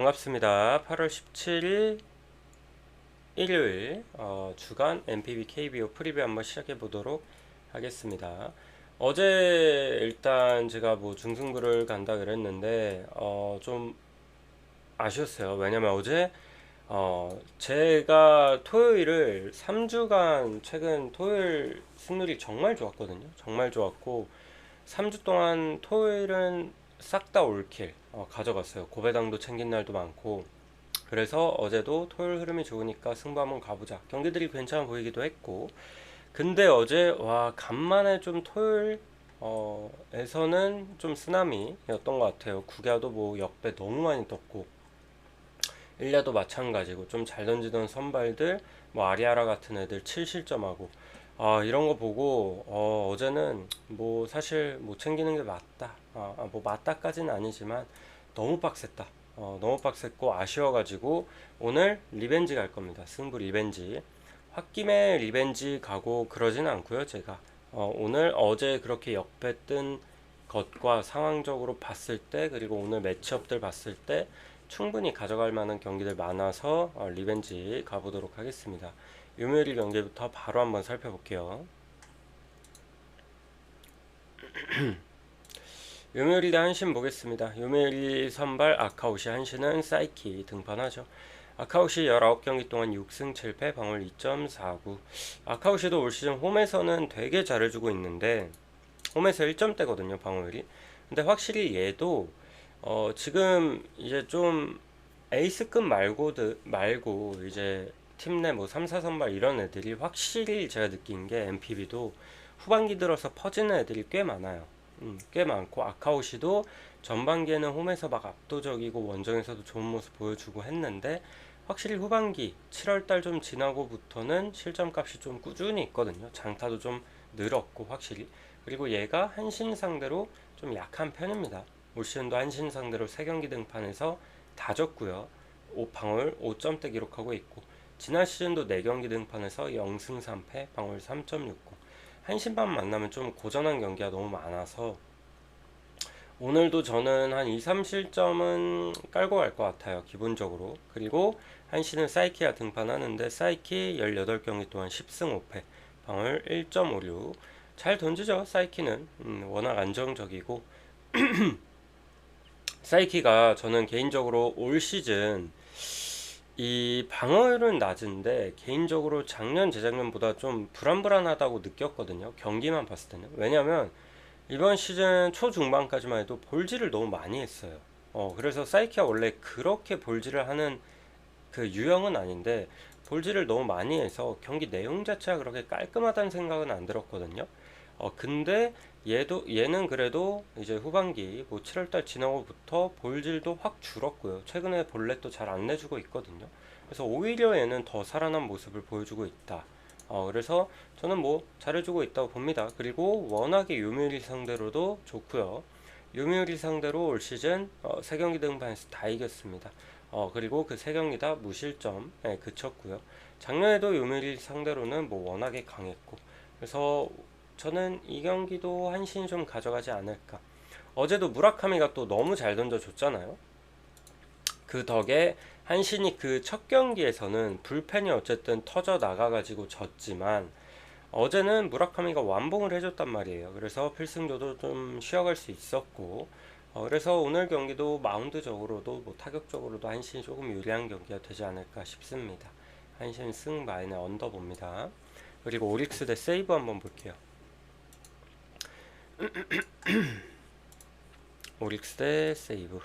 반갑습니다. 8월 17일 일요일 주간 MPB KBO 프리뷰 한번 시작해 보도록 하겠습니다. 어제 일단 제가 뭐 중승부를 간다 그랬는데 좀 아쉬웠어요. 왜냐면 어제 제가 토요일을 3주간 최근 토요일 승률이 정말 좋았거든요. 정말 좋았고 3주 동안 토요일은 싹 다 올킬 가져갔어요. 고배당도 챙긴 날도 많고 그래서 어제도 토요일 흐름이 좋으니까 승부 한번 가보자. 경기들이 괜찮아 보이기도 했고 근데 어제 와 간만에 좀 토요일 에서는 좀 쓰나미였던 것 같아요. 국야도 뭐 역배 너무 많이 떴고 1야도 마찬가지고 좀 잘 던지던 선발들 뭐 아리아라 같은 애들 7실점하고 이런 거 보고 어제는 뭐 사실 못 챙기는 게 맞다. 뭐 맞다까지는 아니지만 너무 빡셌다. 너무 빡셌고 아쉬워가지고 오늘 리벤지 갈 겁니다. 승부 리벤지. 홧김에 리벤지 가고 그러진 않고요. 제가 오늘 어제 그렇게 역배 뜬 것과 상황적으로 봤을 때 그리고 오늘 매치업들 봤을 때 충분히 가져갈 만한 경기들 많아서 리벤지 가보도록 하겠습니다. 요요일 경기부터 바로 한번 살펴볼게요. 요요일대 한신 보겠습니다. 요요일 선발 아카오시 한신은 사이키 등판하죠. 아카오시 19경기 동안 6승 7패 방울 2.49. 아카오시도 올 시즌 홈에서는 되게 잘해주고 있는데 홈에서 1점대거든요 방어율이. 근데 확실히 얘도 지금 이제 좀 에이스급 말고 이제 팀 내 뭐 3, 4선발 이런 애들이 확실히 제가 느낀 게 MPB도 후반기 들어서 퍼지는 애들이 꽤 많아요. 꽤 많고 아카오시도 전반기에는 홈에서 막 압도적이고 원정에서도 좋은 모습 보여주고 했는데 확실히 후반기 7월달 좀 지나고부터는 실점값이 좀 꾸준히 있거든요. 장타도 좀 늘었고 확실히. 그리고 얘가 한신 상대로 좀 약한 편입니다. 올 시즌도 한신 상대로 3경기 등판해서 다 졌고요. 방울 5점대 기록하고 있고 지난 시즌도 4경기 등판해서 0승 3패 방울 3.60. 한신반 만나면 좀 고전한 경기가 너무 많아서 오늘도 저는 한 2, 3실점은 깔고 갈 것 같아요. 기본적으로. 그리고 한신은 사이키가 등판하는데 사이키 18경기 동안 10승 5패 방울 1.56. 잘 던지죠. 사이키는 워낙 안정적이고 사이키가 저는 개인적으로 올 시즌 이 방어율은 낮은데 개인적으로 작년 재작년보다 좀 불안불안하다고 느꼈거든요. 경기만 봤을 때는. 왜냐면 이번 시즌 초중반까지만 해도 볼질을 너무 많이 했어요. 그래서 사이키가 원래 그렇게 볼질을 하는 그 유형은 아닌데 볼질을 너무 많이 해서 경기 내용 자체가 그렇게 깔끔하다는 생각은 안 들었거든요. 근데 얘는 그래도 이제 후반기 뭐 7월달 지나고부터 볼질도 확 줄었고요. 최근에 볼넷도 잘 안 내주고 있거든요. 그래서 오히려 얘는 더 살아난 모습을 보여주고 있다. 그래서 저는 뭐 잘해주고 있다고 봅니다. 그리고 워낙에 요미우리 상대로도 좋고요. 요미우리 상대로 올 시즌 3경기 등반에서 다 이겼습니다. 그리고 그 3경기 다 무실점에 그쳤고요. 작년에도 요미우리 상대로는 뭐 워낙에 강했고 그래서 저는 이 경기도 한신이 좀 가져가지 않을까. 어제도 무라카미가 또 너무 잘 던져줬잖아요. 그 덕에 한신이 그 첫 경기에서는 불펜이 어쨌든 터져 나가가지고 졌지만 어제는 무라카미가 완봉을 해줬단 말이에요. 그래서 필승조도 좀 쉬어갈 수 있었고 그래서 오늘 경기도 마운드적으로도 뭐 타격적으로도 한신이 조금 유리한 경기가 되지 않을까 싶습니다. 한신 승 마이너 언더 봅니다. 그리고 오릭스 대 세이브 한번 볼게요. 오릭스 대 세이브.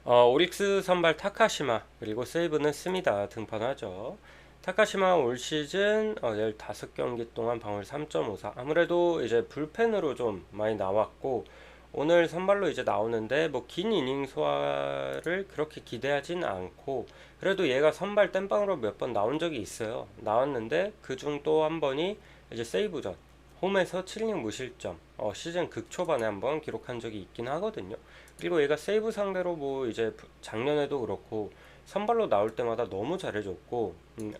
오릭스 선발 타카시마 그리고 세이브는 스미다 등판하죠. 타카시마 올 시즌 15경기 동안 방울 3.54. 아무래도 이제 불펜으로 좀 많이 나왔고 오늘 선발로 이제 나오는데 뭐 긴 이닝 소화를 그렇게 기대하진 않고 그래도 얘가 선발 땜빵으로 몇 번 나온 적이 있어요. 나왔는데 그중 또 한 번이 이제 세이브전 홈에서 7이닝 무실점 시즌 극초반에 한번 기록한 적이 있긴 하거든요. 그리고 얘가 세이브 상대로 뭐 이제 작년에도 그렇고 선발로 나올 때마다 너무 잘해줬고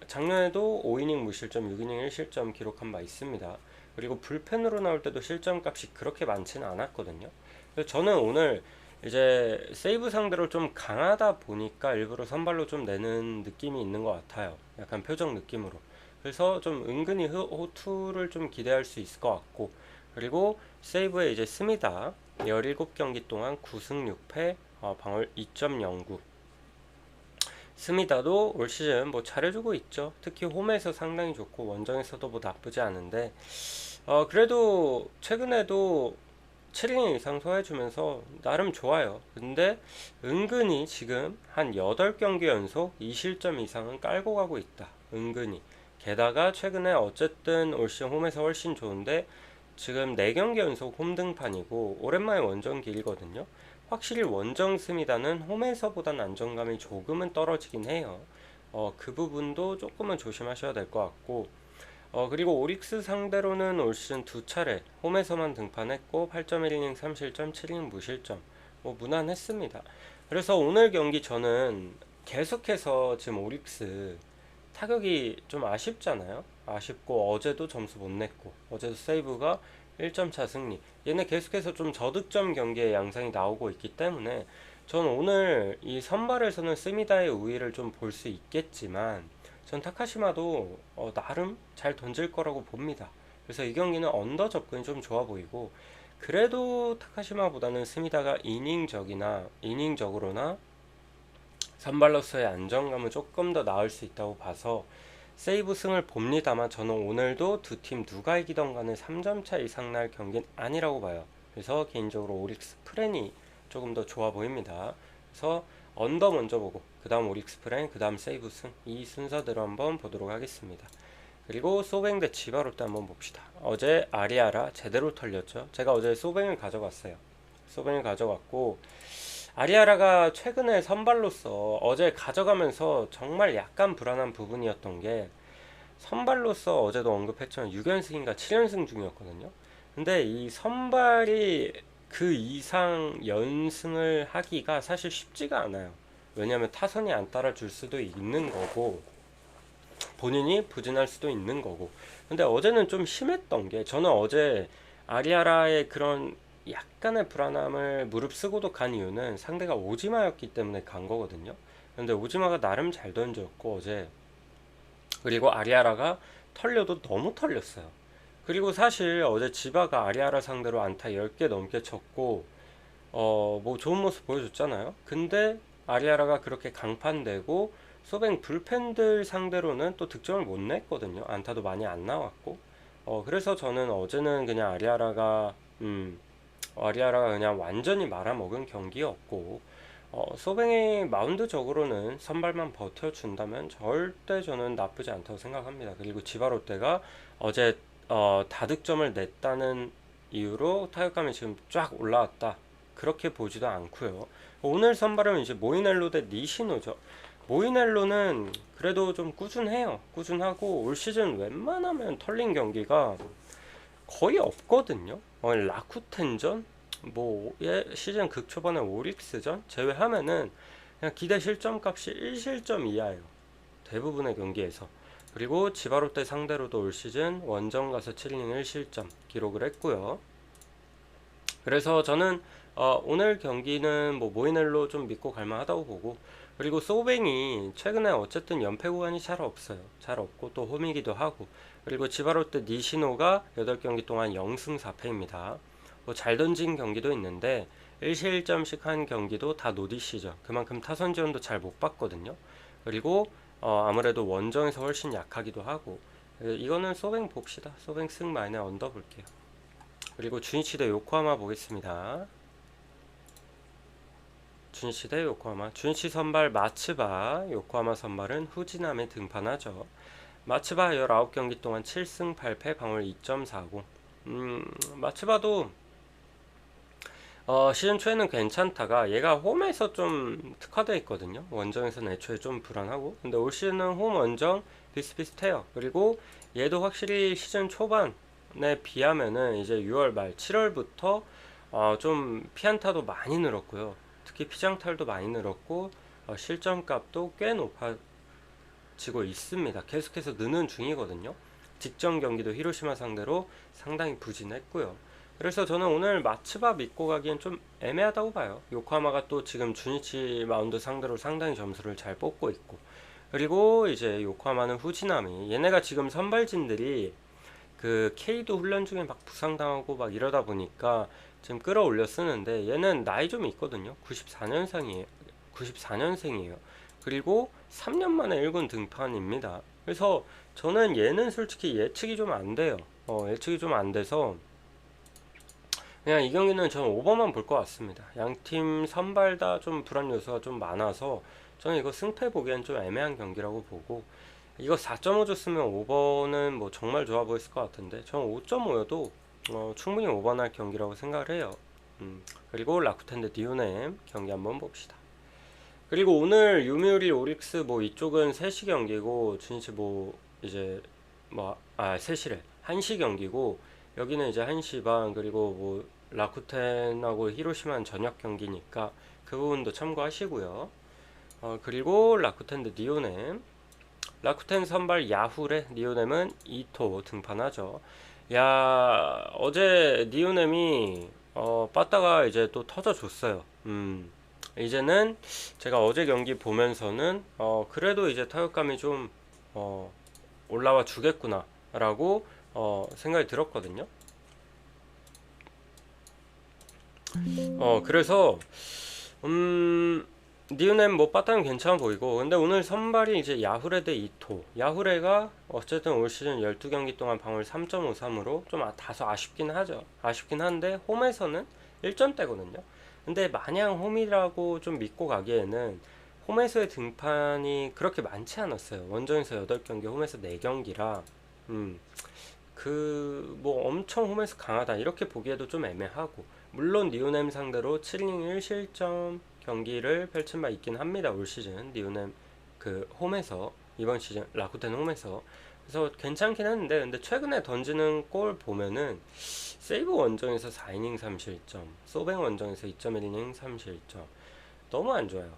작년에도 5이닝 무실점 6이닝 1실점 기록한 바 있습니다. 그리고 불펜으로 나올 때도 실점 값이 그렇게 많지는 않았거든요. 그래서 저는 오늘 이제 세이브 상대로 좀 강하다 보니까 일부러 선발로 좀 내는 느낌이 있는 것 같아요. 약간 표정 느낌으로. 그래서 좀 은근히 호투를 좀 기대할 수 있을 것 같고, 그리고 세이브에 이제 스미다 17경기 동안 9승 6패, 방어율 2.09. 스미다도 올 시즌 뭐 잘해주고 있죠. 특히 홈에서 상당히 좋고 원정에서도 뭐 나쁘지 않은데, 그래도 최근에도 7이닝 이상 소화해주면서 나름 좋아요. 근데 은근히 지금 한 8경기 연속 2실점 이상은 깔고 가고 있다. 은근히. 게다가 최근에 어쨌든 올 시즌 홈에서 훨씬 좋은데 지금 4경기 연속 홈등판이고 오랜만에 원정 길거든요. 확실히 원정 스미다는 홈에서보단 안정감이 조금은 떨어지긴 해요. 그 부분도 조금은 조심하셔야 될 것 같고, 그리고 오릭스 상대로는 올 시즌 2차례 홈에서만 등판했고 8.1이닝 3실점 7이닝 무실점, 뭐 무난했습니다. 그래서 오늘 경기 저는 계속해서 지금 오릭스 타격이 좀 아쉽잖아요. 아쉽고 어제도 점수 못 냈고 어제도 세이브가 1점 차 승리. 얘네 계속해서 좀 저득점 경기의 양상이 나오고 있기 때문에 저는 오늘 이 선발에서는 스미다의 우위를 좀 볼 수 있겠지만 전 타카시마도 나름 잘 던질 거라고 봅니다. 그래서 이 경기는 언더 접근이 좀 좋아 보이고, 그래도 타카시마보다는 스미다가 이닝적으로나 선발로서의 안정감은 조금 더 나을 수 있다고 봐서 세이브 승을 봅니다만 저는 오늘도 두 팀 누가 이기던 간에 3점 차 이상 날 경기는 아니라고 봐요. 그래서 개인적으로 오릭스 프렌이 조금 더 좋아 보입니다. 그래서 언더 먼저 보고 그 다음 오릭스 프렌, 그 다음 세이브 승, 이 순서대로 한번 보도록 하겠습니다. 그리고 소뱅 대 지바로 때 한번 봅시다. 어제 아리아라 제대로 털렸죠. 제가 어제 소뱅을 가져갔어요. 소뱅을 가져갔고, 아리아라가 최근에 선발로서 어제 가져가면서 정말 약간 불안한 부분이었던 게, 선발로서 어제도 언급했지만 6연승인가 7연승 중이었거든요. 근데 이 선발이 그 이상 연승을 하기가 사실 쉽지가 않아요. 왜냐하면 타선이 안 따라줄 수도 있는 거고 본인이 부진할 수도 있는 거고. 근데 어제는 좀 심했던 게, 저는 어제 아리아라의 그런 약간의 불안함을 무릅쓰고도 간 이유는 상대가 오지마였기 때문에 간 거거든요. 근데 오지마가 나름 잘 던졌고 어제, 그리고 아리아라가 털려도 너무 털렸어요. 그리고 사실 어제 지바가 아리아라 상대로 안타 10개 넘게 쳤고 뭐 좋은 모습 보여줬잖아요. 근데 아리아라가 그렇게 강판되고 소뱅 불펜들 상대로는 또 득점을 못 냈거든요. 안타도 많이 안 나왔고. 그래서 저는 어제는 그냥 아리아라가 그냥 완전히 말아먹은 경기였고, 소뱅이 마운드적으로는 선발만 버텨준다면 절대 저는 나쁘지 않다고 생각합니다. 그리고 지바롯데가 어제 다득점을 냈다는 이유로 타격감이 지금 쫙 올라왔다, 그렇게 보지도 않고요. 오늘 선발은 이제 모이넬로 대 니시노죠. 모이넬로는 그래도 좀 꾸준하고 올 시즌 웬만하면 털린 경기가 거의 없거든요. 라쿠텐전, 뭐 시즌 극초반에 오릭스전 제외하면은 그냥 기대 실점값이 1실점 이하예요. 대부분의 경기에서. 그리고 지바롯데 상대로도 올 시즌 원정 가서 7이닝 1실점 기록을 했고요. 그래서 저는 오늘 경기는 뭐 모이넬로 좀 믿고 갈만하다고 보고, 그리고 소뱅이 최근에 어쨌든 연패 구간이 잘 없어요. 잘 없고 또 홈이기도 하고, 그리고 지바롯데 니시노가 8경기 동안 0승 4패입니다. 뭐 잘 던진 경기도 있는데 1실점씩 한 경기도 다 노디시죠. 그만큼 타선 지원도 잘 못 받거든요. 그리고 아무래도 원정에서 훨씬 약하기도 하고, 이거는 소뱅 봅시다. 소뱅 승 마이너 언더 볼게요. 그리고 주니치 대 요코하마 보겠습니다. 주니치 대 요코하마. 주니치 선발 마츠바, 요코하마 선발은 후지남에 등판하죠. 마츠바 19경기 동안 7승 8패 방어율 2.40. 마츠바도 시즌 초에는 괜찮다가 얘가 홈에서 좀 특화되어 있거든요. 원정에서는 애초에 좀 불안하고, 근데 올 시즌은 홈 원정 비슷비슷해요. 그리고 얘도 확실히 시즌 초반에 비하면은 이제 6월 말 7월부터 좀 피안타도 많이 늘었고요. 특히 피장탈도 많이 늘었고 실점값도 꽤 높아지고 있습니다. 계속해서 느는 중이거든요. 직전 경기도 히로시마 상대로 상당히 부진했고요. 그래서 저는 오늘 마츠바 믿고 가기엔 좀 애매하다고 봐요. 요코하마가 또 지금 주니치 마운드 상대로 상당히 점수를 잘 뽑고 있고, 그리고 이제 요코하마는 후지나미, 얘네가 지금 선발진들이 그 K도 훈련 중에 막 부상당하고 막 이러다 보니까 지금 끌어올려 쓰는데, 얘는 나이 좀 있거든요. 94년생이에요. 94년생이에요. 그리고 3년 만에 1군 등판입니다. 그래서 저는 얘는 솔직히 예측이 좀 안 돼요. 예측이 좀 안 돼서 그냥 이 경기는 저는 오버만 볼 것 같습니다. 양팀 선발 다 좀 불안 요소가 좀 많아서 저는 이거 승패 보기엔 좀 애매한 경기라고 보고, 이거 4.5 줬으면 오버는 뭐 정말 좋아 보였을 것 같은데 저는 5.5여도 충분히 오버날 경기라고 생각을 해요. 그리고 라쿠텐 대 디오넴 경기 한번 봅시다. 그리고 오늘 요미우리 오릭스 뭐 이쪽은 3시 경기고 주니치 뭐 이제 3시래 1시 경기고, 여기는 이제 1시 반, 그리고 뭐 라쿠텐하고 히로시마는 저녁 경기니까 그 부분도 참고하시고요. 그리고 라쿠텐 대 니오넴, 라쿠텐 선발 야후레, 니오넴은 이토 등판하죠. 야, 어제 니오넴이 빠따가 이제 또 터져줬어요. 이제는 제가 어제 경기 보면서는 그래도 이제 타격감이 좀 올라와 주겠구나 라고 생각이 들었거든요. 그래서 니은엠 뭐 빠따는 괜찮아 보이고, 근데 오늘 선발이 이제 야후레 대 이토. 야후레가 어쨌든 올 시즌 12경기 동안 방울 3.53으로 좀 다소 아쉽긴 하죠. 아쉽긴 한데 홈에서는 1점대거든요. 근데 마냥 홈이라고 좀 믿고 가기에는 홈에서의 등판이 그렇게 많지 않았어요. 원정에서 8경기, 홈에서 4경기라 그 뭐 엄청 홈에서 강하다 이렇게 보기에도 좀 애매하고, 물론 니오넴 상대로 7이닝 1실점 경기를 펼친 바 있긴 합니다. 올 시즌 니오넴 그 홈에서, 이번 시즌 라쿠텐 홈에서. 그래서 괜찮긴 했는데, 근데 최근에 던지는 골 보면은 세이브 원정에서 4이닝 3실점, 소뱅 원정에서 2.1이닝 3실점, 너무 안 좋아요.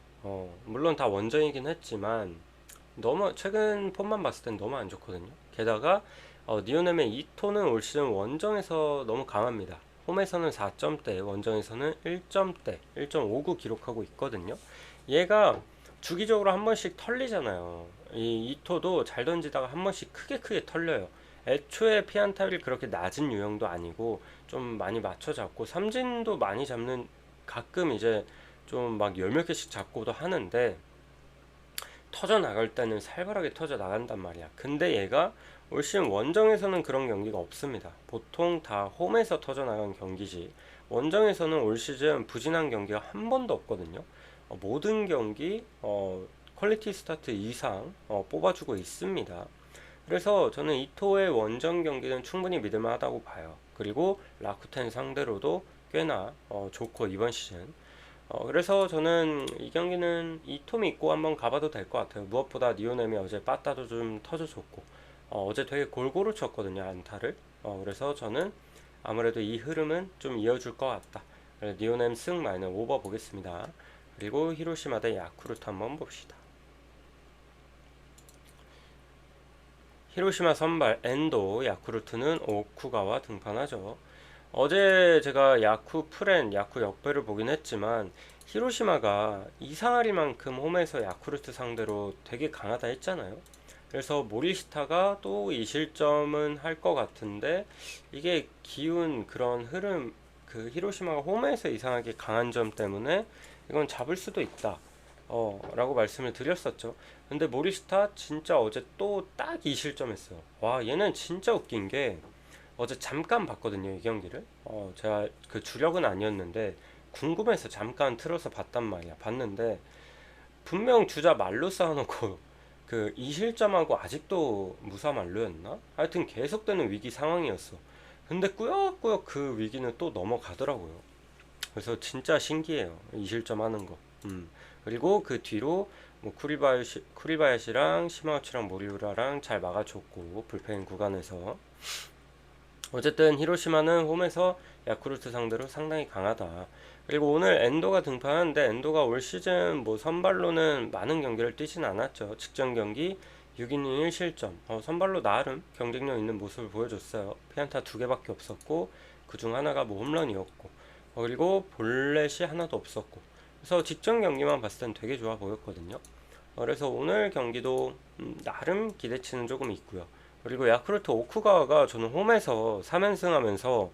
물론 다 원정이긴 했지만 너무 최근 폼만 봤을 땐 너무 안 좋거든요. 게다가 니오넴의 이토는 올 시즌 원정에서 너무 강합니다. 홈에서는 4점대, 원정에서는 1점대, 1.59 기록하고 있거든요. 얘가 주기적으로 한 번씩 털리잖아요. 이 이토도 잘 던지다가 한 번씩 크게 털려요. 애초에 피안타율이 그렇게 낮은 유형도 아니고 좀 많이 맞춰 잡고 삼진도 많이 잡는, 가끔 이제 좀 막 열 몇 개씩 잡고도 하는데 터져 나갈 때는 살벌하게 터져 나간단 말이야. 근데 얘가 올 시즌 원정에서는 그런 경기가 없습니다. 보통 다 홈에서 터져 나간 경기지, 원정에서는 올 시즌 부진한 경기가 한 번도 없거든요. 모든 경기 퀄리티 스타트 이상 뽑아주고 있습니다. 그래서 저는 이토의 원정 경기는 충분히 믿을만하다고 봐요. 그리고 라쿠텐 상대로도 꽤나 좋고 이번 시즌. 그래서 저는 이 경기는 이토 믿고 한번 가봐도 될 것 같아요. 무엇보다 니오넴이 어제 빠따도 좀 터져줬고 어제 되게 골고루 쳤거든요, 안타를. 그래서 저는 아무래도 이 흐름은 좀 이어줄 것 같다. 니오넴 승 마이너 오버 보겠습니다. 그리고 히로시마 대 야쿠르트 한번 봅시다. 히로시마 선발 엔도, 야쿠르트는 오쿠가와 등판하죠. 어제 제가 야쿠 프렌, 야쿠 역배를 보긴 했지만 히로시마가 이상하리만큼 홈에서 야쿠르트 상대로 되게 강하다 했잖아요. 그래서 모리시타가 또 이 실점은 할 것 같은데, 이게 기운 그런 흐름, 그 히로시마가 홈에서 이상하게 강한 점 때문에 이건 잡을 수도 있다 라고 말씀을 드렸었죠. 근데 모리시타 진짜 어제 또 딱 이 실점했어요. 와, 얘는 진짜 웃긴 게 어제 잠깐 봤거든요, 이 경기를. 제가 그 주력은 아니었는데 궁금해서 잠깐 틀어서 봤단 말이야. 봤는데 분명 주자 말로 쌓아놓고 그 이실점하고 아직도 무사 만루였나? 하여튼 계속되는 위기 상황이었어. 근데 꾸역꾸역 그 위기는 또 넘어가더라고요. 그래서 진짜 신기해요, 이실점 하는 거. 그리고 그 뒤로 뭐 쿠리바야시랑 시마우치랑 모리우라랑 잘 막아줬고, 불펜 구간에서. 어쨌든 히로시마는 홈에서 야쿠르트 상대로 상당히 강하다. 그리고 오늘 엔도가 등판하는데, 엔도가 올 시즌 뭐 선발로는 많은 경기를 뛰진 않았죠. 직전 경기 6이닝 1실점. 선발로 나름 경쟁력 있는 모습을 보여줬어요. 피안타 2개밖에 없었고 그중 하나가 뭐 홈런이었고, 그리고 볼넷이 하나도 없었고, 그래서 직전 경기만 봤을 땐 되게 좋아 보였거든요. 그래서 오늘 경기도 나름 기대치는 조금 있고요. 그리고 야쿠르트 오쿠가와가 저는 홈에서 3연승 하면서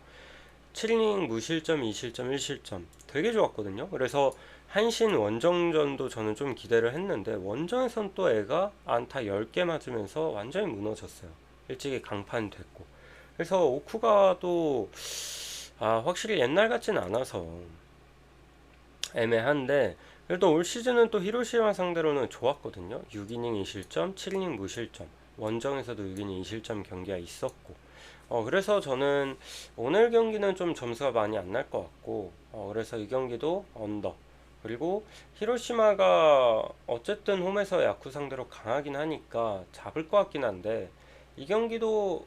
7이닝 무실점, 2실점, 1실점 되게 좋았거든요. 그래서 한신 원정전도 저는 좀 기대를 했는데 원정에선 또 애가 안타 10개 맞으면서 완전히 무너졌어요. 일찍이 강판 됐고. 그래서 오쿠가도 확실히 옛날 같진 않아서 애매한데 그래도 올 시즌은 또 히로시마 상대로는 좋았거든요. 6이닝 2실점, 7이닝 무실점. 원정에서도 6이닝 2실점 경기가 있었고. 그래서 저는 오늘 경기는 좀 점수가 많이 안 날 것 같고, 그래서 이 경기도 언더. 그리고 히로시마가 어쨌든 홈에서 야쿠 상대로 강하긴 하니까 잡을 것 같긴 한데, 이 경기도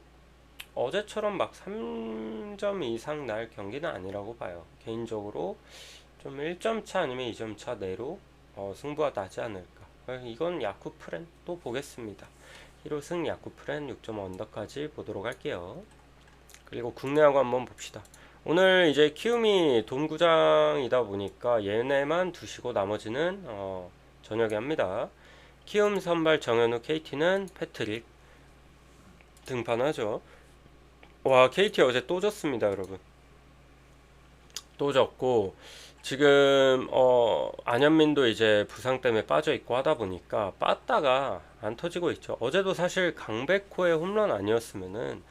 어제처럼 막 3점 이상 날 경기는 아니라고 봐요. 개인적으로 좀 1점 차 아니면 2점 차 내로 승부가 나지 않을까. 이건 야쿠 프렌 또 보겠습니다. 히로승 야쿠 프렌 6점 언더까지 보도록 할게요. 그리고 국내하고 한번 봅시다. 오늘 이제 키움이 돔구장이다 보니까 얘네만 두시고 나머지는 저녁에 합니다. 키움 선발 정현우, KT는 패트릭 등판하죠. 와, KT 어제 또 졌습니다, 여러분. 또 졌고 지금 안현민도 이제 부상 때문에 빠져 있고 하다 보니까 빠따가 안 터지고 있죠. 어제도 사실 강백호의 홈런 아니었으면은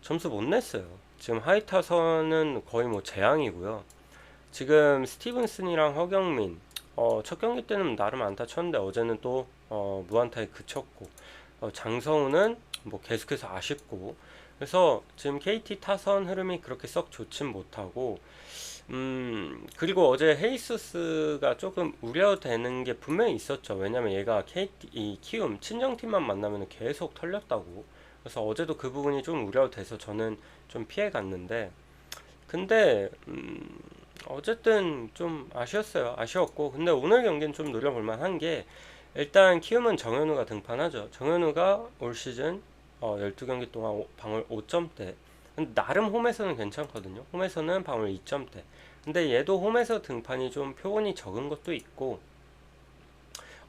점수 못 냈어요. 지금 하이타선은 거의 뭐 재앙이고요. 지금 스티븐슨이랑 허경민 첫 경기 때는 나름 안타 쳤는데 어제는 또 무안타에 그쳤고 장성우는 뭐 계속해서 아쉽고 그래서 지금 KT 타선 흐름이 그렇게 썩 좋진 못하고 그리고 어제 헤이수스가 조금 우려되는 게 분명히 있었죠. 왜냐면 얘가 이 키움 친정팀만 만나면 계속 털렸다고. 그래서 어제도 그 부분이 좀 우려돼서 저는 좀 피해 갔는데, 근데, 어쨌든 좀 아쉬웠어요. 아쉬웠고. 근데 오늘 경기는 좀 노려볼 만한 게, 일단 키움은 정현우가 등판하죠. 정현우가 올 시즌 12경기 동안 방울 5점대. 근데 나름 홈에서는 괜찮거든요. 홈에서는 방울 2점대. 근데 얘도 홈에서 등판이 좀 표본이 적은 것도 있고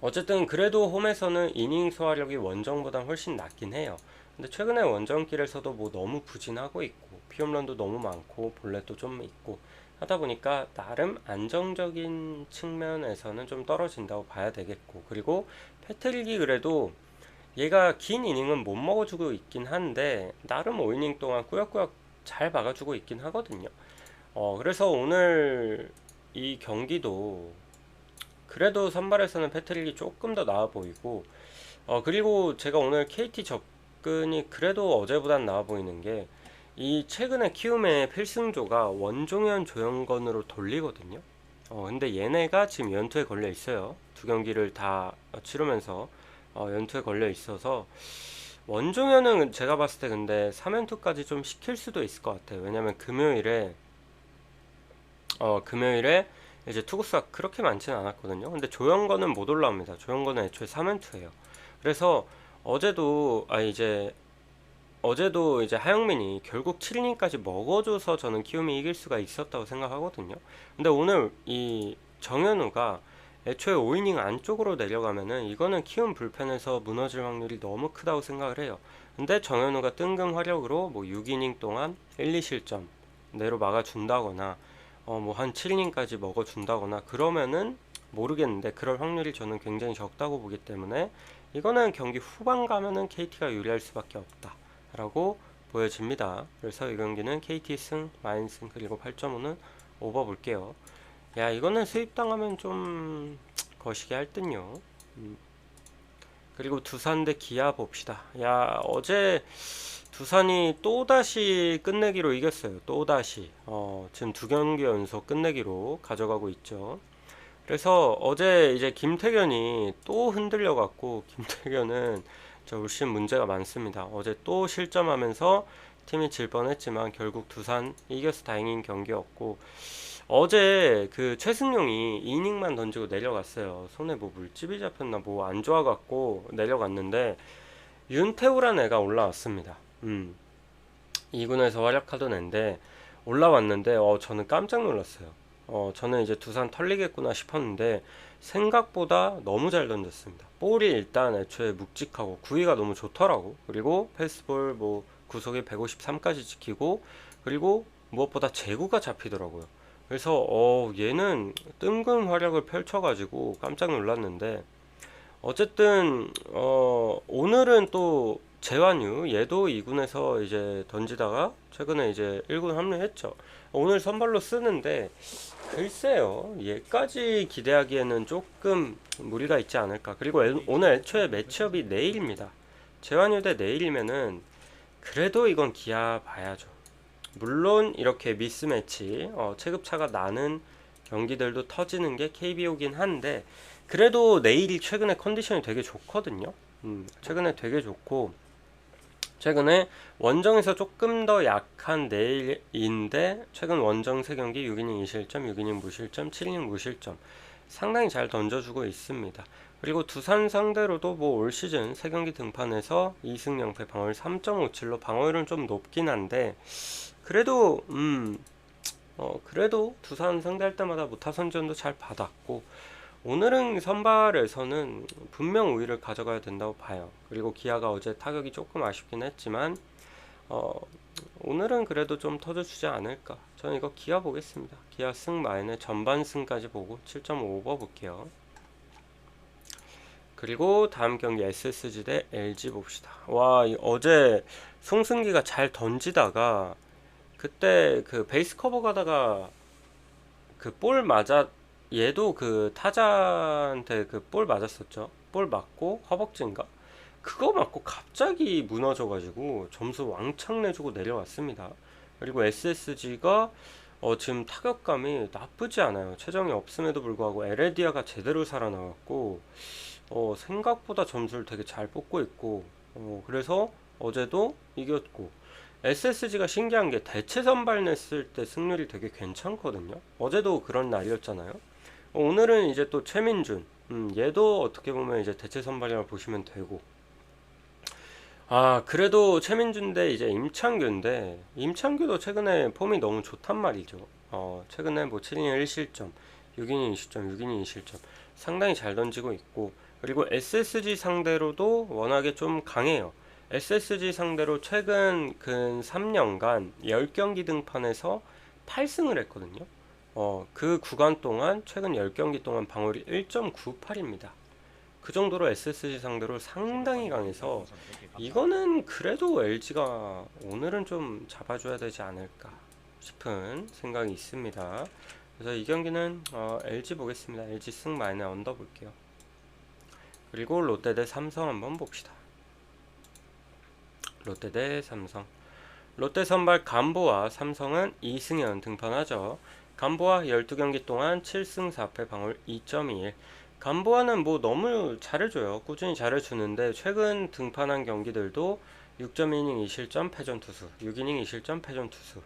어쨌든 그래도 홈에서는 이닝 소화력이 원정보다 훨씬 낮긴 해요. 근데 최근에 원정길에서도 뭐 너무 부진하고 있고 피홈런도 너무 많고 볼넷도 좀 있고 하다 보니까 나름 안정적인 측면에서는 좀 떨어진다고 봐야 되겠고 그리고 패트릭이 그래도 얘가 긴 이닝은 못 먹어주고 있긴 한데 나름 5이닝 동안 꾸역꾸역 잘 막아주고 있긴 하거든요. 그래서 오늘 이 경기도 그래도 선발에서는 패트릭이 조금 더 나아 보이고 그리고 제가 오늘 KT 접근이 그래도 어제보단 나아 보이는 게 이 최근에 키움의 필승조가 원종현 조영건으로 돌리거든요. 근데 얘네가 지금 연투에 걸려 있어요. 두 경기를 다 치르면서 연투에 걸려 있어서 원종현은 제가 봤을 때 근데 3연투까지 좀 시킬 수도 있을 것 같아요. 왜냐면 금요일에 이제 투구수가 그렇게 많지는 않았거든요. 근데 조영건은 못 올라옵니다. 조영건은 애초에 3연투예요. 그래서 어제도 이제 하영민이 결국 7이닝까지 먹어줘서 저는 키움이 이길 수가 있었다고 생각하거든요. 근데 오늘 이 정현우가 애초에 5이닝 안쪽으로 내려가면은 이거는 키움 불펜에서 무너질 확률이 너무 크다고 생각을 해요. 근데 정현우가 뜬금 화력으로 뭐 6이닝 동안 1, 2실점 내로 막아준다거나 뭐 한 7이닝까지 먹어준다거나 그러면은 모르겠는데 그럴 확률이 저는 굉장히 적다고 보기 때문에 이거는 경기 후반 가면은 KT가 유리할 수밖에 없다 라고 보여집니다. 그래서 이 경기는 KT 승, 마인승 그리고 8.5는 오버 볼게요. 야 이거는 수입당하면 좀 거시기 할 듯요. 그리고 두산 대 기아 봅시다. 야 어제 두산이 또다시 끝내기로 이겼어요. 또다시 지금 두 경기 연속 끝내기로 가져가고 있죠. 그래서 어제 이제 김태견이 또 흔들려 갖고 김태견은 훨씬 문제가 많습니다. 어제 또 실점하면서 팀이 질 뻔했지만 결국 두산 이겨서 다행인 경기였고 어제 그 최승용이 이닝만 던지고 내려갔어요. 손에 뭐 물집이 잡혔나 뭐 안 좋아갖고 내려갔는데 윤태우란 애가 올라왔습니다. 2군에서 활약하던 애인데 올라왔는데 저는 깜짝 놀랐어요. 저는 이제 두산 털리겠구나 싶었는데 생각보다 너무 잘 던졌습니다. 볼이 일단 애초에 묵직하고 구위가 너무 좋더라고. 그리고 패스볼 뭐 구속이 153까지 지키고, 그리고 무엇보다 제구가 잡히더라고요. 그래서 얘는 뜬금 활약을 펼쳐가지고 깜짝 놀랐는데, 어쨌든 오늘은 또 재환유, 얘도 2군에서 이제 던지다가 최근에 이제 1군 합류했죠. 오늘 선발로 쓰는데 글쎄요, 얘까지 기대하기에는 조금 무리가 있지 않을까. 그리고 오늘 애초에 매치업이 내일입니다. 재환유 대 내일이면은 그래도 이건 기아 봐야죠. 물론 이렇게 미스매치, 체급차가 나는 경기들도 터지는 게 KBO긴 한데, 그래도 내일이 최근에 컨디션이 되게 좋거든요. 최근에 되게 좋고, 최근에 원정에서 조금 더 약한 내일인데, 최근 원정 3경기 6이닝 2실점, 6이닝 무실점, 7이닝 무실점 상당히 잘 던져주고 있습니다. 그리고 두산 상대로도 뭐 올 시즌 3경기 등판에서 2승 0패 방어율 3.57로 방어율은 좀 높긴 한데, 그래도 그래도 두산 상대할 때마다 뭐 타선전도 잘 받았고, 오늘은 선발에서는 분명 우위를 가져가야 된다고 봐요. 그리고 기아가 어제 타격이 조금 아쉽긴 했지만 어, 오늘은 그래도 좀 터져주지 않을까. 저는 이거 기아 보겠습니다. 기아 승 마인의 전반 승까지 보고 7.5 볼게요. 그리고 다음 경기 SSG 대 LG 봅시다. 와, 어제 송승기가 잘 던지다가 그때 그 베이스 커버 가다가 그 볼 맞아, 얘도 그 타자한테 그 볼 맞았었죠. 볼 맞고 허벅지인가? 그거 맞고 갑자기 무너져가지고 점수 왕창 내주고 내려왔습니다. 그리고 SSG가 지금 타격감이 나쁘지 않아요. 최정이 없음에도 불구하고 에레디아가 제대로 살아나왔고, 생각보다 점수를 되게 잘 뽑고 있고, 그래서 어제도 이겼고, SSG가 신기한 게 대체 선발 냈을 때 승률이 되게 괜찮거든요. 어제도 그런 날이었잖아요. 오늘은 이제 또 최민준, 얘도 어떻게 보면 이제 대체 선발이라고 보시면 되고, 그래도 최민준 대 이제 임창규인데, 임창규도 최근에 폼이 너무 좋단 말이죠. 최근에 뭐 7이닝 1실점, 6이닝 2실점, 6이닝 2실점 상당히 잘 던지고 있고, 그리고 SSG 상대로도 워낙에 좀 강해요. SSG 상대로 최근 근 3년간 10경기 등판에서 8승을 했거든요. 그 구간 동안 최근 10경기 동안 방어율이 1.98입니다. 그 정도로 SSG 상대로 상당히 강해서 이거는 그래도 LG가 오늘은 좀 잡아줘야 되지 않을까 싶은 생각이 있습니다. 그래서 이 경기는 LG 보겠습니다. LG 승 마이너 언더 볼게요. 그리고 롯데 대 삼성 한번 봅시다. 롯데 대 삼성. 롯데 선발 간보와 삼성은 이승현 등판하죠. 간보와 12경기 동안 7승 4패 방어율 2.21. 간보아는 뭐 너무 잘해줘요. 꾸준히 잘해주는데 최근 등판한 경기들도 6.2이닝 2실점 패전 투수, 6이닝 2실점 패전 투수.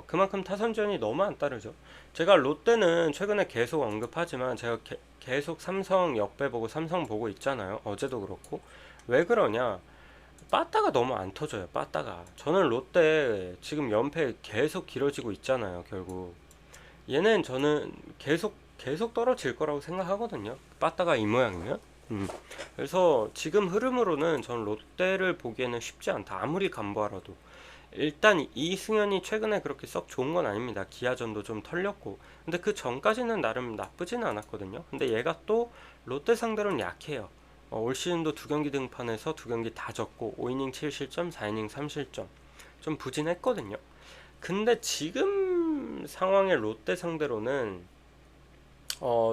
그만큼 타선전이 너무 안 따르죠. 제가 롯데는 최근에 계속 언급하지만 제가 계속 삼성 역배 보고 삼성 보고 있잖아요. 어제도 그렇고. 왜 그러냐? 빠따가 너무 안 터져요. 빠따가. 저는 롯데 지금 연패 계속 길어지고 있잖아요. 결국 얘는 저는 계속 떨어질 거라고 생각하거든요. 빠따가 이 모양이면. 그래서 지금 흐름으로는 전 롯데를 보기에는 쉽지 않다. 아무리 간보아라도. 일단 이승현이 최근에 그렇게 썩 좋은 건 아닙니다. 기아전도 좀 털렸고. 근데 그 전까지는 나름 나쁘지는 않았거든요. 근데 얘가 또 롯데 상대로는 약해요. 올 시즌도 2경기 등판해서 2경기 다 졌고 5이닝 7실점, 4이닝 3실점 좀 부진했거든요. 근데 지금 상황의 롯데 상대로는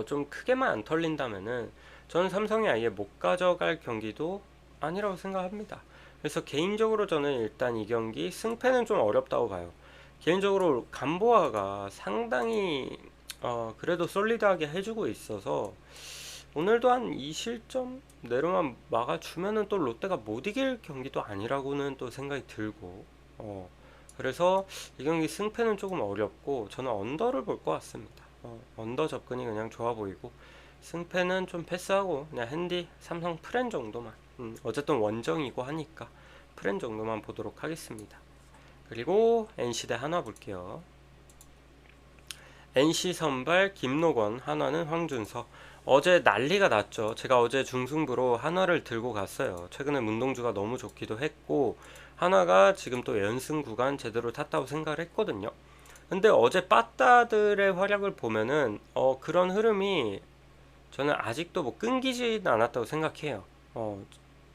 좀 크게만 안 털린다면은 저는 삼성이 아예 못 가져갈 경기도 아니라고 생각합니다. 그래서 개인적으로 저는 일단 이 경기 승패는 좀 어렵다고 봐요. 개인적으로 간보아가 상당히 그래도 솔리드하게 해주고 있어서 오늘도 한 2실점 내로만 막아주면은 또 롯데가 못 이길 경기도 아니라고는 또 생각이 들고, 그래서 이 경기 승패는 조금 어렵고 저는 언더를 볼 것 같습니다. 언더 접근이 그냥 좋아 보이고 승패는 좀 패스하고 그냥 핸디 삼성 프렌 정도만, 어쨌든 원정이고 하니까 프렌 정도만 보도록 하겠습니다. 그리고 NC 대 한화 볼게요. NC 선발 김노건, 한화는 황준서. 어제 난리가 났죠. 제가 어제 중승부로 한화를 들고 갔어요. 최근에 문동주가 너무 좋기도 했고 한화가 지금 또 연승 구간 제대로 탔다고 생각을 했거든요. 근데 어제 빠따들의 활약을 보면은 그런 흐름이 저는 아직도 뭐 끊기진 않았다고 생각해요.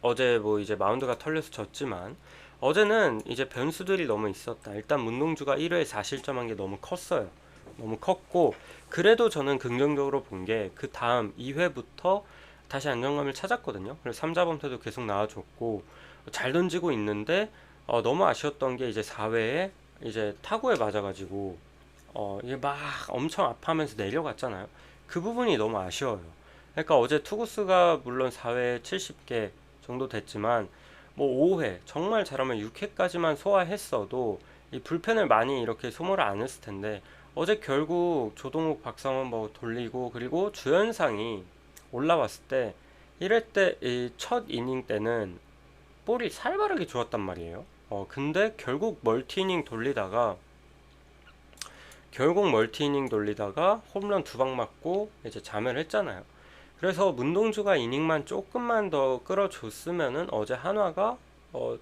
어제 뭐 이제 마운드가 털려서 졌지만 어제는 이제 변수들이 너무 있었다. 일단 문동주가 1회에 4실점한 게 너무 컸어요. 너무 컸고 그래도 저는 긍정적으로 본 게 그 다음 2회부터 다시 안정감을 찾았거든요. 그래서 3자범퇴도 계속 나와줬고 잘 던지고 있는데 너무 아쉬웠던 게 이제 4회에 이제 타구에 맞아가지고 이게 막 엄청 아파하면서 내려갔잖아요. 그 부분이 너무 아쉬워요. 그러니까 어제 투구수가 물론 4회에 70개 정도 됐지만 뭐 5회 정말 잘하면 6회까지만 소화했어도 이 불펜을 많이 이렇게 소모를 안 했을 텐데 어제 결국 조동욱 박상원 뭐 돌리고 그리고 주연상이 올라왔을 때 1회 때 이 첫 이닝 때는 볼이 살벌하게 좋았단 말이에요. 근데 결국 멀티 이닝 돌리다가 홈런 2방 맞고 이제 자멸 했잖아요. 그래서 문동주가 이닝만 조금만 더 끌어줬으면은 어제 한화가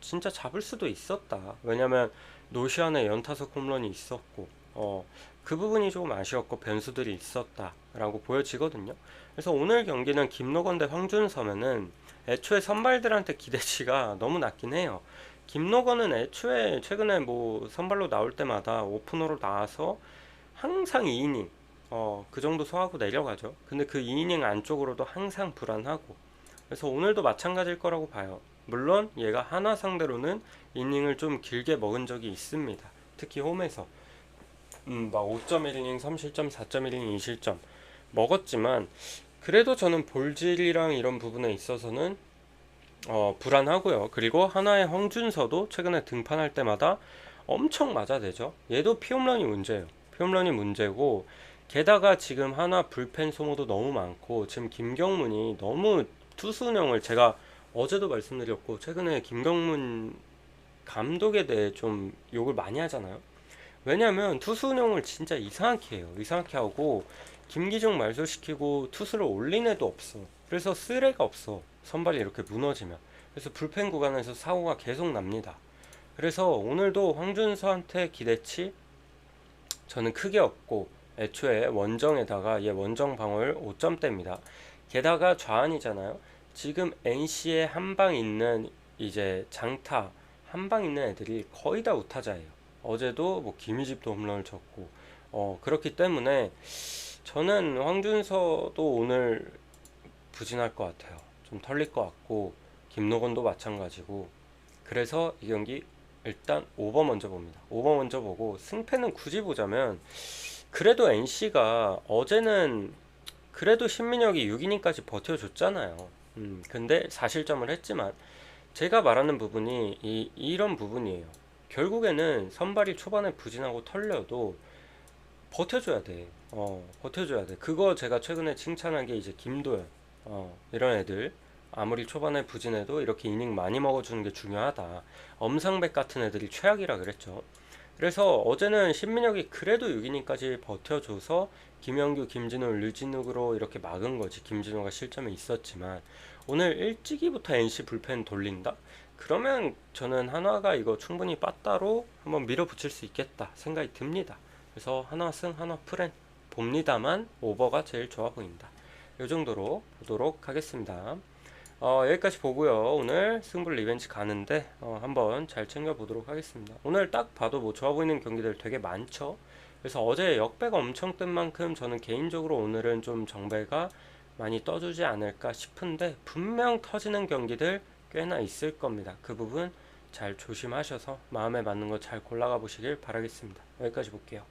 진짜 잡을 수도 있었다. 왜냐면 노시안의 연타석 홈런이 있었고 그 부분이 조금 아쉬웠고 변수들이 있었다라고 보여지거든요. 그래서 오늘 경기는 김노건 대 황준서면은 애초에 선발들한테 기대치가 너무 낮긴 해요. 김노건은 애초에 최근에 뭐 선발로 나올 때마다 오프너로 나와서 항상 2이닝 그 정도 소화하고 내려가죠. 근데 그 2이닝 안쪽으로도 항상 불안하고 그래서 오늘도 마찬가지일 거라고 봐요. 물론 얘가 하나 상대로는 이닝을 좀 길게 먹은 적이 있습니다. 특히 홈에서 막 5.1이닝 3실점 4.1이닝 2실점 먹었지만 그래도 저는 볼질이랑 이런 부분에 있어서는 불안하고요. 그리고 하나의 황준서도 최근에 등판할 때마다 엄청 맞아대죠. 얘도 피홈런이 문제예요. 피홈런이 문제고 게다가 지금 하나 불펜 소모도 너무 많고 지금 김경문이 너무 투수 운영을 제가 어제도 말씀드렸고 최근에 김경문 감독에 대해 좀 욕을 많이 하잖아요. 왜냐면 투수 운영을 진짜 이상하게 해요. 이상하게 하고 김기중 말소시키고 투수를 올린 애도 없어. 그래서 쓸 애가 없어. 선발이 이렇게 무너지면. 그래서 불펜 구간에서 사고가 계속 납니다. 그래서 오늘도 황준서한테 기대치 저는 크게 없고 애초에 원정에다가 얘 원정 방어율 5점대입니다. 게다가 좌안이잖아요. 지금 NC에 한 방 있는 이제 장타 한 방 있는 애들이 거의 다 우타자예요. 어제도 뭐 김희집도 홈런을 쳤고 그렇기 때문에 저는 황준서도 오늘 부진할 것 같아요. 좀 털릴 것 같고 김노건도 마찬가지고 그래서 이 경기 일단 오버 먼저 봅니다. 오버 먼저 보고 승패는 굳이 보자면 그래도 NC가 어제는 그래도 신민혁이 6이닝까지 버텨줬잖아요. 근데 4실점을 했지만 제가 말하는 부분이 이런 부분이에요. 결국에는 선발이 초반에 부진하고 털려도 버텨줘야 돼. 버텨줘야 돼. 그거 제가 최근에 칭찬한 게 이제 김도현, 이런 애들. 아무리 초반에 부진해도 이렇게 이닝 많이 먹어주는 게 중요하다. 엄상백 같은 애들이 최악이라 그랬죠. 그래서 어제는 신민혁이 그래도 6이닝까지 버텨줘서 김영규, 김진호, 류진욱으로 이렇게 막은 거지. 김진호가 실점이 있었지만 오늘 일찍이부터 NC 불펜 돌린다? 그러면 저는 한화가 이거 충분히 빠따로 한번 밀어붙일 수 있겠다 생각이 듭니다. 그래서 한화 승, 한화 프렌 봅니다만 오버가 제일 좋아 보인다. 이 정도로 보도록 하겠습니다. 여기까지 보고요. 오늘 승부 리벤지 가는데 한번 잘 챙겨보도록 하겠습니다. 오늘 딱 봐도 뭐 좋아 보이는 경기들 되게 많죠. 그래서 어제 역배가 엄청 뜬 만큼 저는 개인적으로 오늘은 좀 정배가 많이 떠주지 않을까 싶은데 분명 터지는 경기들 꽤나 있을 겁니다. 그 부분 잘 조심하셔서 마음에 맞는 거 잘 골라가 보시길 바라겠습니다. 여기까지 볼게요.